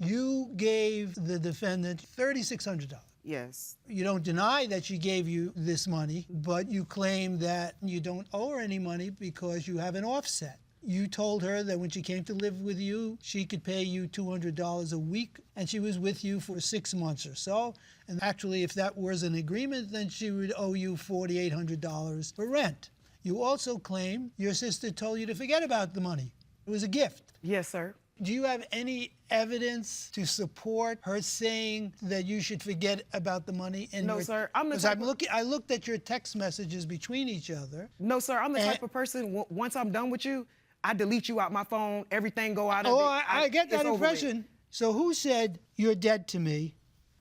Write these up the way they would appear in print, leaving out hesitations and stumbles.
You gave the defendant $3,600. Yes. You don't deny that she gave you this money, but you claim that you don't owe her any money because you have an offset. You told her that when she came to live with you, she could pay you $200 a week, and she was with you for 6 months or so. And actually, if that was an agreement, then she would owe you $4,800 for rent. You also claim your sister told you to forget about the money. It was a gift. Yes, sir. Do you have any evidence to support her saying that you should forget about the money? No, sir. I looked at your text messages between each other. No, sir. I'm the type of person, once I'm done with you, I delete you out my phone, everything go out of it. Oh, I get that impression. So who said you're dead to me?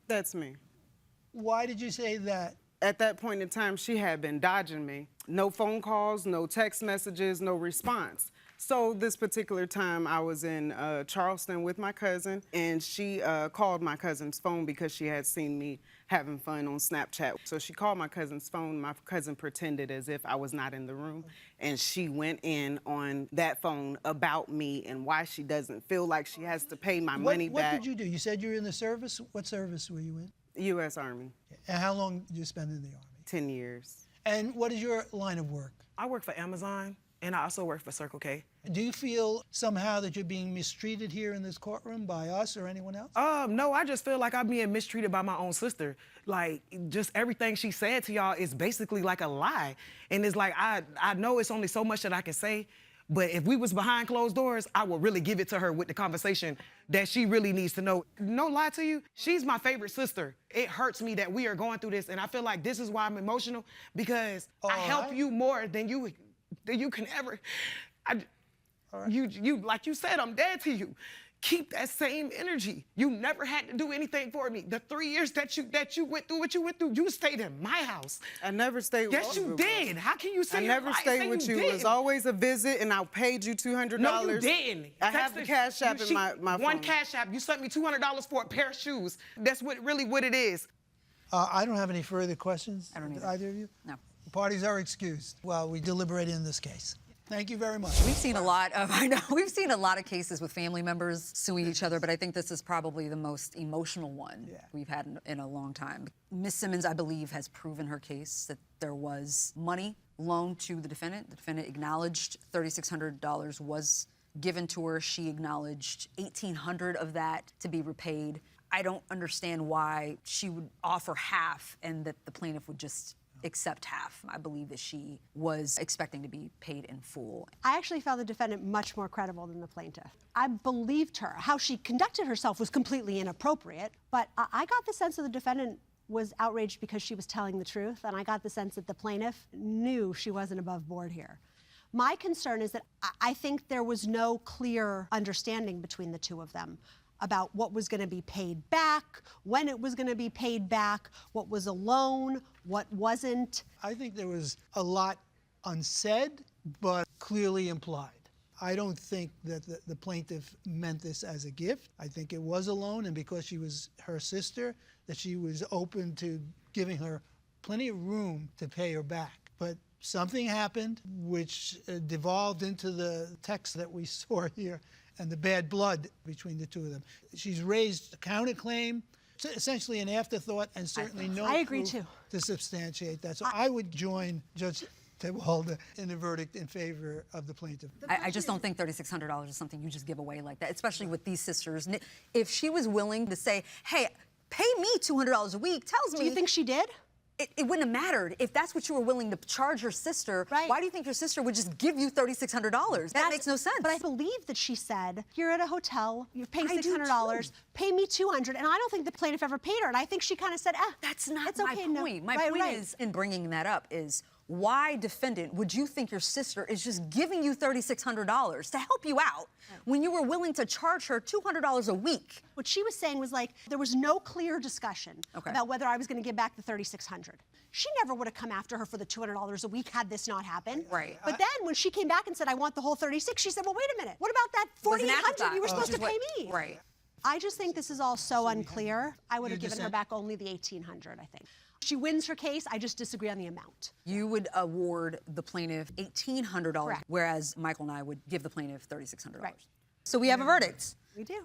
That's me. Why did you say that? At that point in time, she had been dodging me. No phone calls, no text messages, no response. So this particular time, I was in Charleston with my cousin, and she called my cousin's phone because she had seen me having fun on Snapchat. So she called my cousin's phone. My cousin pretended as if I was not in the room, and she went in on that phone about me and why she doesn't feel like she has to pay my money back. What did you do? You said you were in the service. What service were you in? U.S. Army. And how long did you spend in the Army? 10 years. And what is your line of work? I work for Amazon, and I also work for Circle K. Do you feel somehow that you're being mistreated here in this courtroom by us or anyone else? No, I just feel like I'm being mistreated by my own sister. Like, just everything she said to y'all is basically like a lie. And it's like, I know it's only so much that I can say, but if we was behind closed doors, I would really give it to her with the conversation that she really needs to know. No lie to you, she's my favorite sister. It hurts me that we are going through this, and I feel like this is why I'm emotional, because I help you more than you can ever. You like you said, I'm dead to you. Keep that same energy. You never had to do anything for me. The 3 years that you went through what you went through, you stayed in my house. I never stayed with you. Yes, you did. How can you say I never stayed with you. It was always a visit, and I paid you $200. No, you didn't. I have the Cash App in my phone. One Cash App. You sent me $200 for a pair of shoes. That's really what it is. I don't have any further questions. I don't either. Either of you? No. The parties are excused while we deliberate in this case. Thank you very much. We've seen a lot of cases with family members suing each other, but I think this is probably the most emotional one we've had in a long time. Ms. Simmons, I believe, has proven her case that there was money loaned to the defendant. The defendant acknowledged $3,600 was given to her. She acknowledged $1,800 of that to be repaid. I don't understand why she would offer half and that the plaintiff would just accept half. I believe that she was expecting to be paid in full. I actually found the defendant much more credible than the plaintiff. I believed her. How she conducted herself was completely inappropriate, but I got the sense that the defendant was outraged because she was telling the truth, and I got the sense that the plaintiff knew she wasn't above board here. My concern is that I think there was no clear understanding between the two of them about what was going to be paid back, when it was going to be paid back, what was a loan, what wasn't. I think there was a lot unsaid, but clearly implied. I don't think that the plaintiff meant this as a gift. I think it was a loan, and because she was her sister, that she was open to giving her plenty of room to pay her back. But something happened which devolved into the text that we saw here and the bad blood between the two of them. She's raised a counterclaim, essentially an afterthought, and certainly no proof to substantiate that. So I would join Judge Tewalda in a verdict in favor of the plaintiff. I just don't think $3,600 is something you just give away like that, especially with these sisters. If she was willing to say, hey, pay me $200 a week, tells me... Do you think she did? It wouldn't have mattered. If that's what you were willing to charge your sister, why do you think your sister would just give you $3,600? That makes no sense. But I believe that she said, you're at a hotel, you're paying $600, pay me $200, and I don't think the plaintiff ever paid her, and I think she kind of said, that's not my point. No. My point is, in bringing that up, is why, defendant, would you think your sister is just giving you $3,600 to help you out when you were willing to charge her $200 a week? What she was saying was like, there was no clear discussion about whether I was going to give back the $3,600. She never would have come after her for the $200 a week had this not happened. Right. But then when she came back and said, I want the whole $36, she said, well, wait a minute. What about that $4,800 you were supposed to pay me? Right. I just think this is all so unclear. I would have given her back only the $1,800, I think. She wins her case. I just disagree on the amount. You would award the plaintiff $1,800, whereas Michael and I would give the plaintiff $3,600. Right. So we have a verdict. We do.